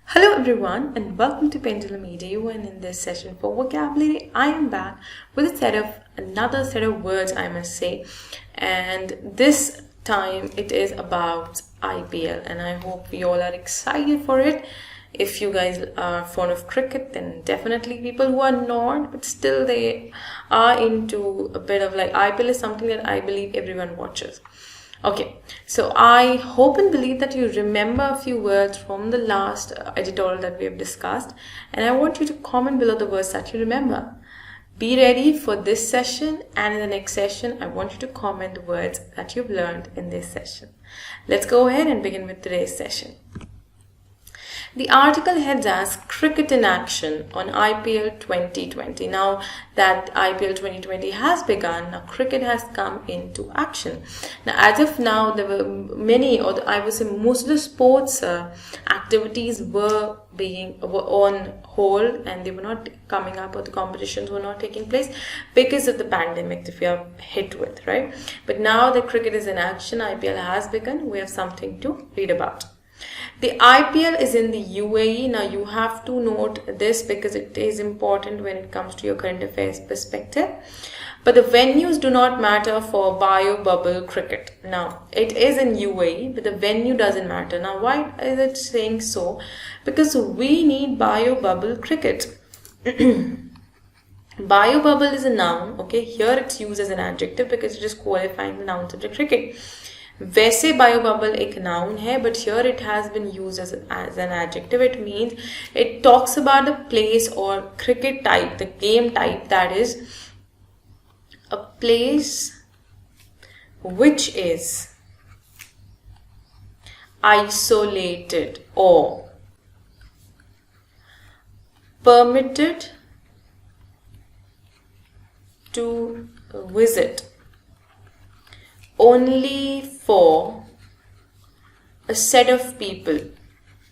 Hello everyone and welcome to PendulumEdu, and in this session for vocabulary I am back with another set of words, I must say, and this time it is about IPL and I hope we all are excited for it. If you guys are fond of cricket, then definitely. People who are not but still they are into a bit of like IPL is something that I believe everyone watches. Okay, so I hope and believe that you remember a few words from the last editorial that we have discussed, and I want you to comment below the words that you remember. Be ready for this session, and in the next session I want you to comment the words that you've learned in this session. Let's go ahead and begin with today's session. The article heads as Cricket in Action on IPL 2020. Now that IPL 2020 has begun, now cricket has come into action. Now as of now, there were many, or I would say most of the sports activities were on hold and they were not coming up, or the competitions were not taking place because of the pandemic that we are hit with, right? But now that cricket is in action, IPL has begun, we have something to read about. The IPL is in the UAE. Now you have to note this because it is important when it comes to your current affairs perspective. But the venues do not matter for bio-bubble cricket. Now it is in UAE, but the venue doesn't matter. Now why is it saying so? Because we need bio-bubble cricket. Bio-bubble is a noun. Okay, here it's used as an adjective because it is qualifying the noun subject cricket. वैसे bio-bubble एक noun है, but here it has been used as an adjective. It means it talks about the place or cricket type, the game type, that is a place which is isolated or permitted to visit only for a set of people.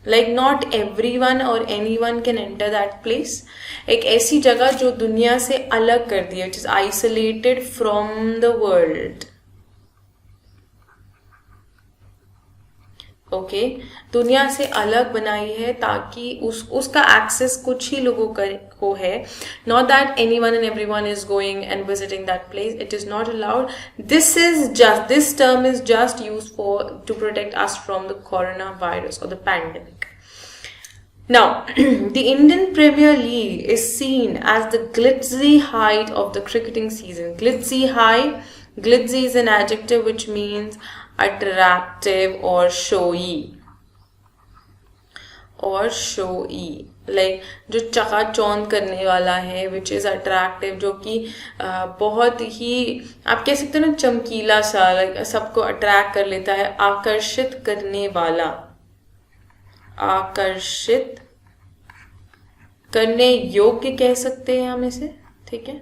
Like not everyone or anyone can enter that place. एक ऐसी जगह जो दुनिया से अलग कर दी है, which is isolated from the world. Okay दुनिया से अलग बनाई है ताकि उसका एक्सेस कुछ ही लोगों को है. Not that anyone and everyone is going and visiting that place. It is not allowed. This term is just used for to protect us from the corona virus और the pandemic. Now, the Indian Premier League is seen as the glitzy height of the cricketing season. Glitzy is an adjective which means attractive or showy. Like जो चकाचौंध करने वाला है, which is attractive, जो कि बहुत ही आप कह सकते हो ना चमकीला सा, like सबको अट्रैक्ट कर लेता है, आकर्षित करने वाला, आकर्षित करने योग्य कह सकते हैं हम इसे, ठीक है.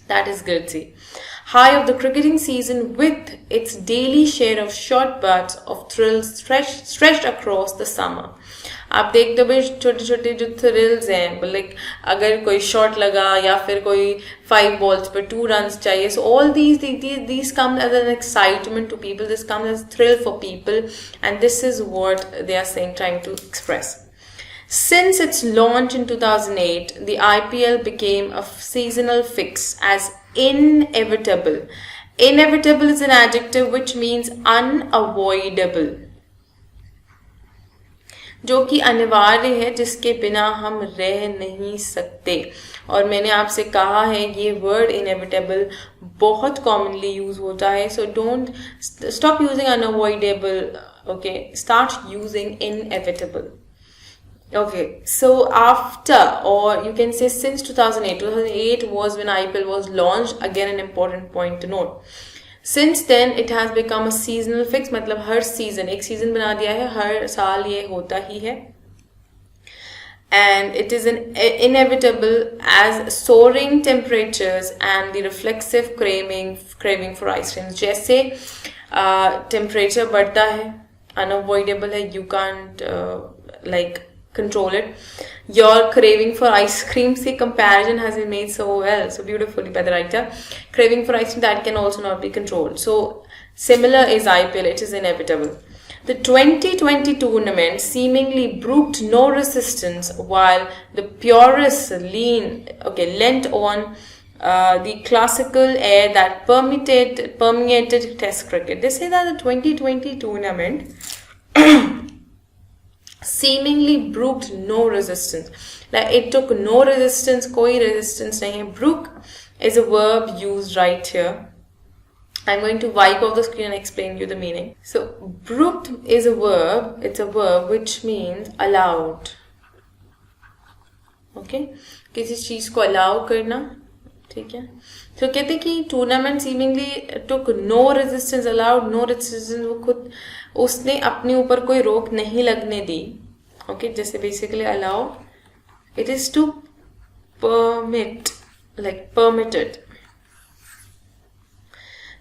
That is glitzy. High of the cricketing season with its daily share of short bouts of thrills stretched across the summer. आप देखते हो भाई छोटे छोटे जो थ्रिल्स हैं, लाइक अगर कोई शॉट लगा या फिर कोई 5 balls पर 2 runs चाहिए, so all these come as an excitement to people. This comes as thrill for people, and this is what they are saying, trying to express. Since its launch in 2008, the IPL became a seasonal fix as inevitable. Inevitable is an adjective which means unavoidable, जो कि अनिवार्य है, जिसके बिना हम रह नहीं सकते. और मैंने आपसे कहा है ये वर्ड inevitable बहुत commonly यूज होता है, so don't stop using unavoidable. Okay, start using inevitable. Okay, so after, or you can say since 2008 was when IPL was launched. Again, an important point to note. Since then, it has become a seasonal fix. मतलब हर season, एक season बना दिया है, हर साल ये होता ही है. And it is inevitable as soaring temperatures and the reflexive craving for ice cream. जैसे temperature बढ़ता है, unavoidable है, you can't like control it. Your craving for ice cream, see, comparison has been made so well, so beautifully by the writer. Craving for ice cream, that can also not be controlled. So similar is IPL, it is inevitable. The 2020 tournament seemingly brooked no resistance while the purists leant on the classical air that permeated Test cricket. They say that the 2020 tournament seemingly brooked no resistance. Like it took no resistance, koi resistance nahi. Brook is a verb used right here. I'm going to wipe off the screen and explain you the meaning. So, brooked is a verb. It's a verb which means allowed. Okay? किसी चीज को allow करना. ठीक है? So, कहते हैं कि tournament seemingly took no resistance, allowed no resistance. वो खुद उसने अपने ऊपर कोई रोक नहीं लगने दी. Okay? जैसे basically allow. It is to permit, like permitted.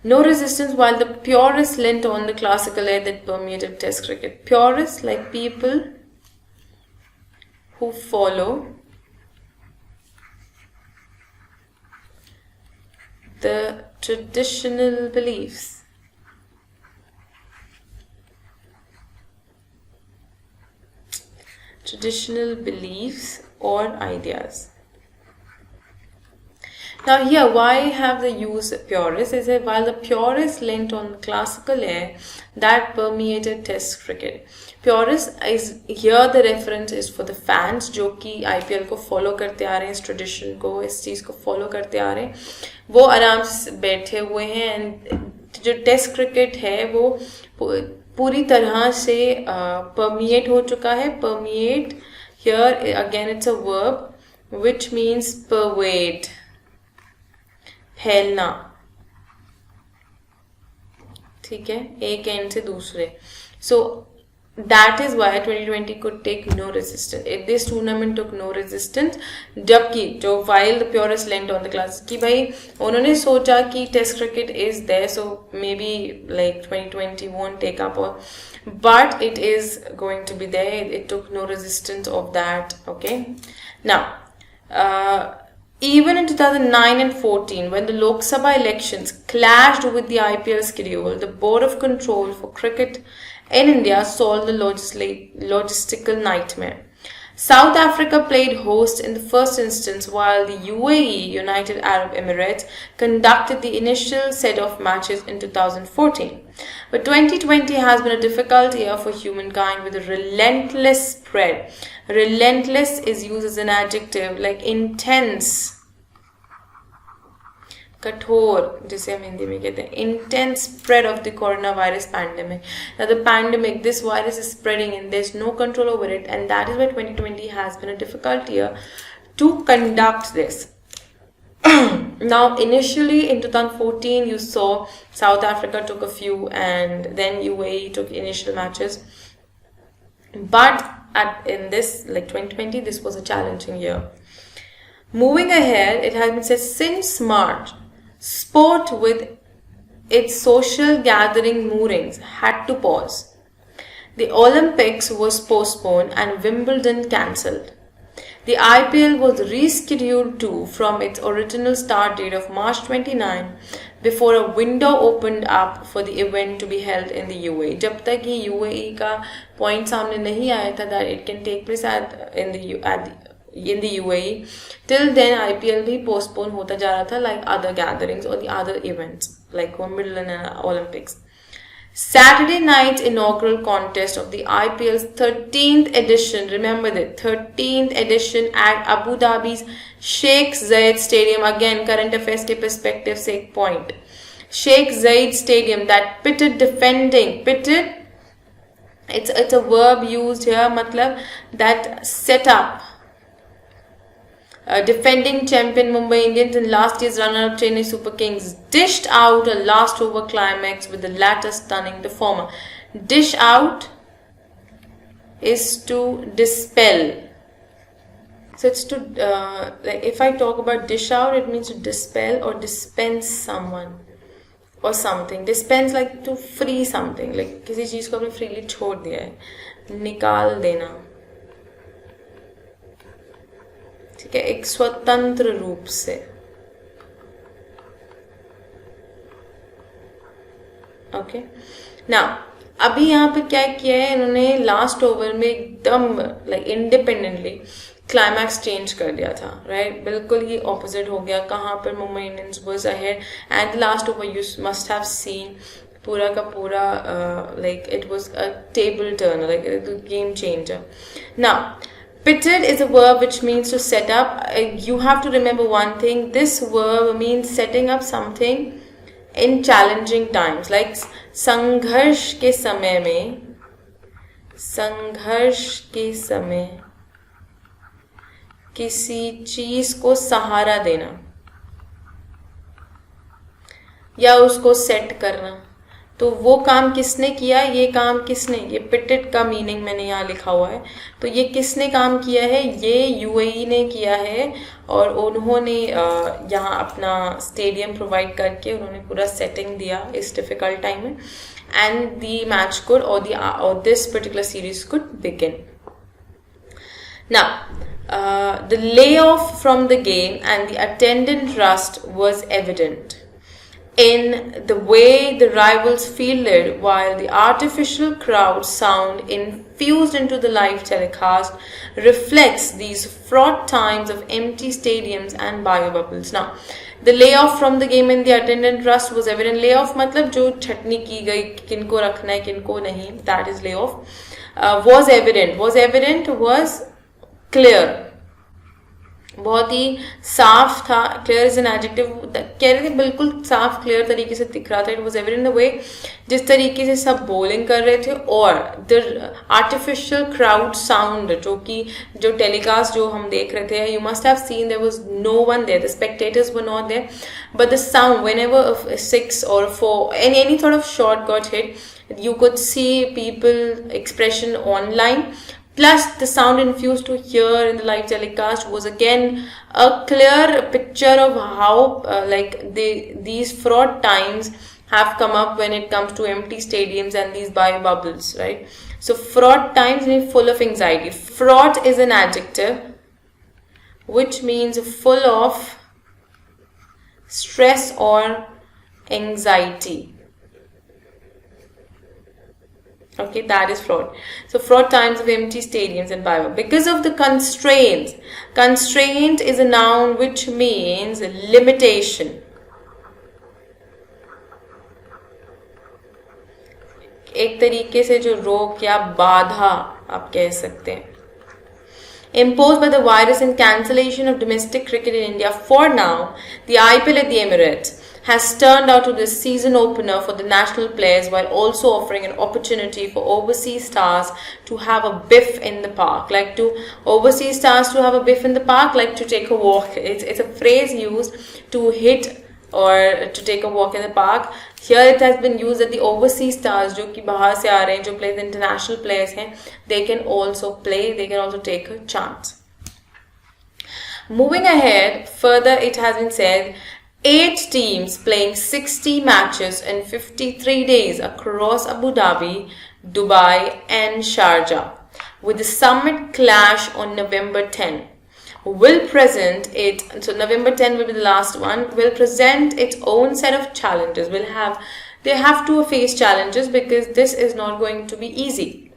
No resistance while the purists leant on the classical air that permeated Test cricket. Purists, like people who follow the traditional beliefs. Traditional beliefs or ideas. Now here, why have they used purists? Is that while the purists leant on the classical air that permeated Test cricket. Purists is here the reference is for the fans जो कि IPL को follow करते आ रहे हैं, इस tradition को, इस चीज को follow करते आ रहे हैं, वो आराम से बैठे हुए हैं and जो Test cricket है वो पूरी तरह से permeate हो चुका है. Permeate here again it's a verb which means pervade. फैलना. ठीक है, एक एंड से दूसरे. So that is why 2020 could take no resistance. This tournament took no resistance. जबकि जो while the purists leant on the class कि भाई उन्होंने सोचा कि Test cricket is there, so maybe like 2020 won't take up, but it is going to be there. It took no resistance of that. Okay, now. Even in 2009 and 14, when the Lok Sabha elections clashed with the IPL schedule, the Board of Control for Cricket in India solved the logistical nightmare. South Africa played host in the first instance, while the UAE, United Arab Emirates, conducted the initial set of matches in 2014. But 2020 has been a difficult year for humankind with a relentless spread. Relentless is used as an adjective like intense, कठोर जिसे हम हिंदी में कहते हैं, intense spread of the coronavirus pandemic. Now the pandemic, this virus is spreading and there's no control over it, and that is why 2020 has been a difficult year to conduct this. Now initially in 2014 you saw South Africa took a few and then UAE took initial matches, but in this like 2020 this was a challenging year. Moving ahead, it has been said since March, sport with its social gathering moorings had to pause. The Olympics was postponed and Wimbledon cancelled. The IPL was rescheduled too from its original start date of March 29 before a window opened up for the event to be held in the UAE. जब तक ये UAE का point सामने नहीं आया था that it can take place in the UAE, till then IPL भी postpone होता जा रहा था like other gatherings or the other events like Wimbledon and Olympics. Saturday night's inaugural contest of the IPL's 13th edition, remember that 13th edition at Abu Dhabi's Sheikh Zayed Stadium, again current affairs के perspective से एक point. Sheikh Zayed Stadium that pitted, it's a verb used here, matlab that set up. Defending champion Mumbai Indians and last year's runner-up Chennai Super Kings dished out a last over climax with the latter stunning the former. Dish out is to dispel. So it's to like if I talk about dish out, it means to dispel or dispense someone or something. Dispense like to free something, like किसी चीज को आपने freely छोड़ दिया है, निकाल देना. ठीक है, एक स्वतंत्र रूप से. Okay. Now, अभी यहाँ पे क्या किया है इन्होंने, लास्ट ओवर में एकदम लाइक इंडिपेंडेंटली क्लाइमैक्स चेंज कर दिया था, राइट? बिल्कुल ही ऑपोजिट हो गया. कहाँ पर Mumbai Indians was ahead and last over you must have scene पूरा का पूरा like it was a table turner, like a game changer. Now, pitted is a verb which means to set up. You have to remember one thing. This verb means setting up something in challenging times. Like संघर्ष के समय में, संघर्ष के समय किसी चीज को सहारा देना या उसको सेट करना. तो वो काम किसने किया, ये काम किसने, ये पिटेड का मीनिंग मैंने यहाँ लिखा हुआ है. तो ये किसने काम किया है, ये यूएई ने किया है और उन्होंने यहाँ अपना स्टेडियम प्रोवाइड करके उन्होंने पूरा सेटिंग दिया इस डिफिकल्ट टाइम में. एंड द मैच कुड और this particular series could begin. Now, the layoff from the game and the attendant rust was evident in the way the rivals fielded, while the artificial crowd sound infused into the live telecast reflects these fraught times of empty stadiums and biobubbles. Now, the layoff from the game and the attendant rust was evident. Layoff मतलब जो छटनी की गई, किनको रखना है किनको नहीं, that is layoff. Was evident. Was evident was clear. बहुत ही साफ था. Clear is an adjective. कह रहे थे बिल्कुल साफ क्लियर तरीके से दिख रहा था. It was evident the way जिस तरीके से सब बॉलिंग कर रहे थे. और द आर्टिफिशियल क्राउड साउंड जो टेलीकास्ट जो हम देख रहे थे, you must have seen there was no one there, the spectators were not there, but the sound whenever 6 or 4 any sort of shot got hit, you could see people expression online. Plus, the sound infused to hear in the live telecast was again a clear picture of how these fraught times have come up when it comes to empty stadiums and these biobubbles, right? So, fraught times mean full of anxiety. Fraught is an adjective which means full of stress or anxiety. Okay, that is fraught. So fraught times of empty stadiums and biobubbles. Because of the constraints. Constraint is a noun which means limitation. एक तरीके से जो रोक या बाधा आप कह सकते हैं. Imposed by the virus and cancellation of domestic cricket in India. For now, the IPL at the Emirates has turned out to the season opener for the national players, while also offering an opportunity for overseas stars to have a biff in the park. Like to overseas stars to have a biff in the park, like to take a walk. It's a phrase used to hit or to take a walk in the park. Here it has been used that the overseas stars जो कि बाहर से आ रहे हैं, जो players international players हैं, they can also play, they can also take a chance. Moving ahead, further it has been said 8 teams playing 60 matches in 53 days across Abu Dhabi, Dubai and Sharjah, with the summit clash on November 10. Will present it, so November 10 will be the last one, will present its own set of challenges. They have to face challenges because this is not going to be easy.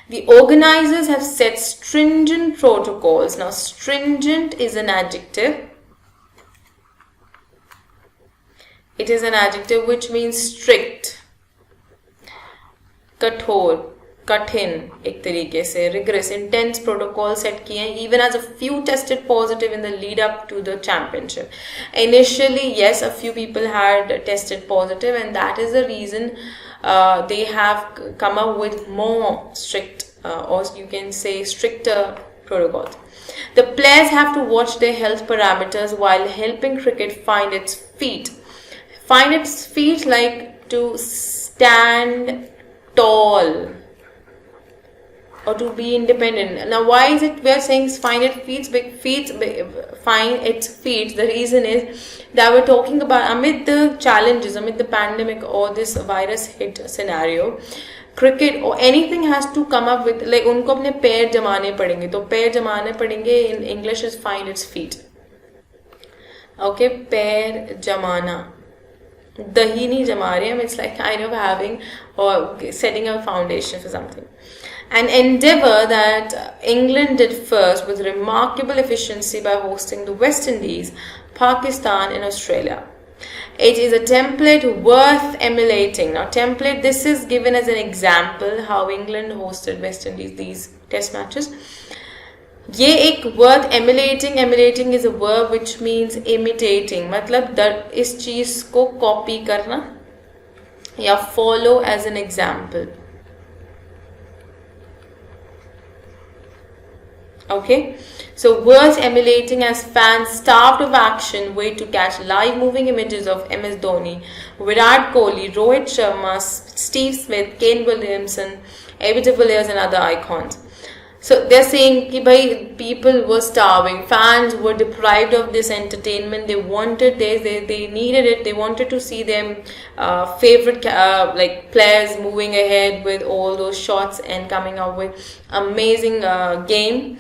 The organizers have set stringent protocols. Now, stringent is an adjective. It is an adjective which means strict, कठोर, कठिन एक तरीके से, rigorous, intense protocol set किए हैं. Even as a few tested positive in the lead up to the championship. Initially, yes, a few people had tested positive, and that is the reason they have come up with more strict, or you can say stricter protocols. The players have to watch their health parameters while helping cricket find its feet. Find its feet, like to stand tall or to be independent. Now, why is it we are saying find its feet? Find its feet. The reason is that we're talking about amid the challenges, amid the pandemic or this virus hit scenario, cricket or anything has to come up with, like उनको अपने पैर जमाने पड़ेंगे. तो पैर जमाने पड़ेंगे in English is find its feet. Okay, पैर जमाना. dahi nahi jama rahe hum. It's like kind of having or setting a foundation for something. An endeavour that England did first with remarkable efficiency by hosting the West Indies, Pakistan and Australia. It is a template worth emulating. Now template, this is given as an example how England hosted West Indies, these test matches. ये एक word emulating is a verb which means imitating, मतलब इस चीज को copy करना या follow as an example. Okay, so words emulating as fans starved of action wait to catch live moving images of MS Dhoni, Virat Kohli, Rohit Sharma, Steve Smith, Kane Williamson, AB de Villiers and other icons. So they're saying that people were starving, fans were deprived of this entertainment, they wanted this, they needed it, they wanted to see them favorite like players moving ahead with all those shots and coming out with amazing game.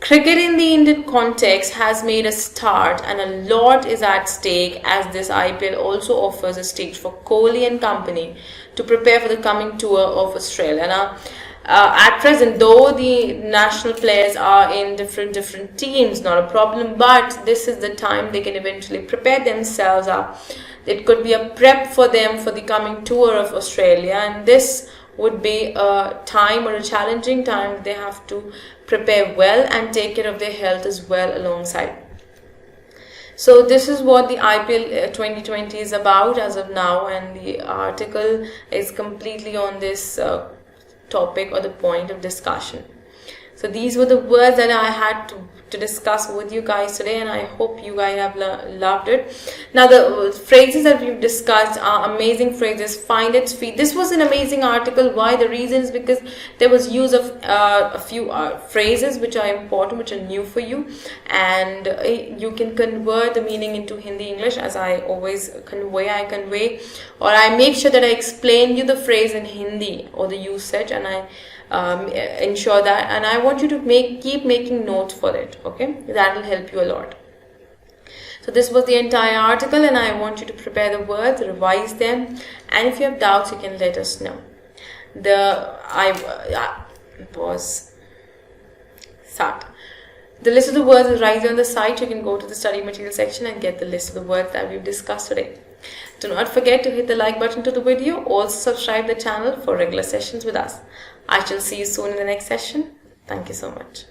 Cricket in the Indian context has made a start and a lot is at stake as this IPL also offers a stage for Kohli and company to prepare for the coming tour of Australia. Now, at present, though the national players are in different teams, not a problem, but this is the time they can eventually prepare themselves up. It could be a prep for them for the coming tour of Australia, and this would be a time or a challenging time. They have to prepare well and take care of their health as well alongside. So this is what the IPL 2020 is about as of now, and the article is completely on this topic or the point of discussion. So these were the words that I had to discuss with you guys today, and I hope you guys have loved it. Now the phrases that we've discussed are amazing phrases. Find its feet. This was an amazing article. Why? The reason is because there was use of a few phrases which are important, which are new for you, and you can convert the meaning into Hindi English as I always convey. I convey, or I make sure that I explain you the phrase in Hindi or the usage, and I ensure that, and I want you to keep making notes for it. Okay, that will help you a lot. So this was the entire article, and I want you to prepare the words, revise them, and if you have doubts, you can let us know. The list of the words is right on the site. You can go to the study material section and get the list of the words that we've discussed today. Do not forget to hit the like button to the video. Also subscribe the channel for regular sessions with us. I shall see you soon in the next session. Thank you so much.